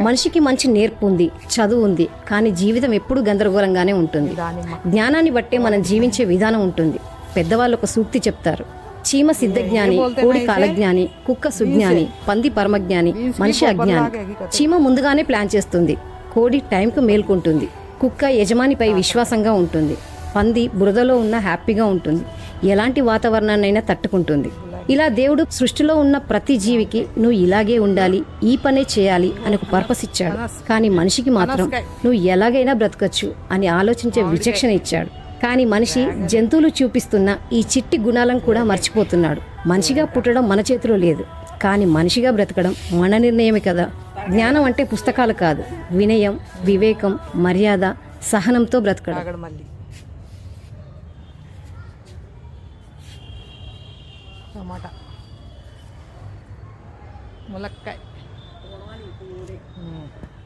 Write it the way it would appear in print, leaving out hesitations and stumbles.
మనిషికి మంచి నేర్పు ఉంది, చదువు ఉంది, కానీ జీవితం ఎప్పుడూ గందరగోళంగానే ఉంటుంది. జ్ఞానాన్ని బట్టే మనం జీవించే విధానం ఉంటుంది. పెద్దవాళ్ళు ఒక సూక్తి చెప్తారు: చీమ సిద్ధజ్ఞాని, కోడి కాలజ్ఞాని, కుక్క సుజ్ఞాని, పంది పరమజ్ఞాని, మనిషి అజ్ఞాని. చీమ ముందుగానే ప్లాన్ చేస్తుంది, కోడి టైంకు మేల్కొంటుంది, కుక్క యజమానిపై విశ్వాసంగా ఉంటుంది, పంది బురదలో ఉన్న హ్యాపీగా ఉంటుంది, ఎలాంటి వాతావరణాన్నైనా తట్టుకుంటుంది. ఇలా దేవుడు సృష్టిలో ఉన్న ప్రతి జీవికి నువ్వు ఇలాగే ఉండాలి, ఈ పనే చేయాలి అని ఒక పర్పస్ ఇచ్చాడు. కానీ మనిషికి మాత్రం నువ్వు ఎలాగైనా బ్రతకచ్చు అని ఆలోచించే విచక్షణ ఇచ్చాడు. కానీ మనిషి జంతువులు చూపిస్తున్న ఈ చిట్టి గుణాలను కూడా మర్చిపోతున్నాడు. మనిషిగా పుట్టడం మన చేతిలో లేదు, కానీ మనిషిగా బ్రతకడం మన నిర్ణయమే కదా. జ్ఞానం అంటే పుస్తకాలు కాదు, వినయం, వివేకం, మర్యాద, సహనంతో బ్రతకడం. టమాటా, ములక్కాయ.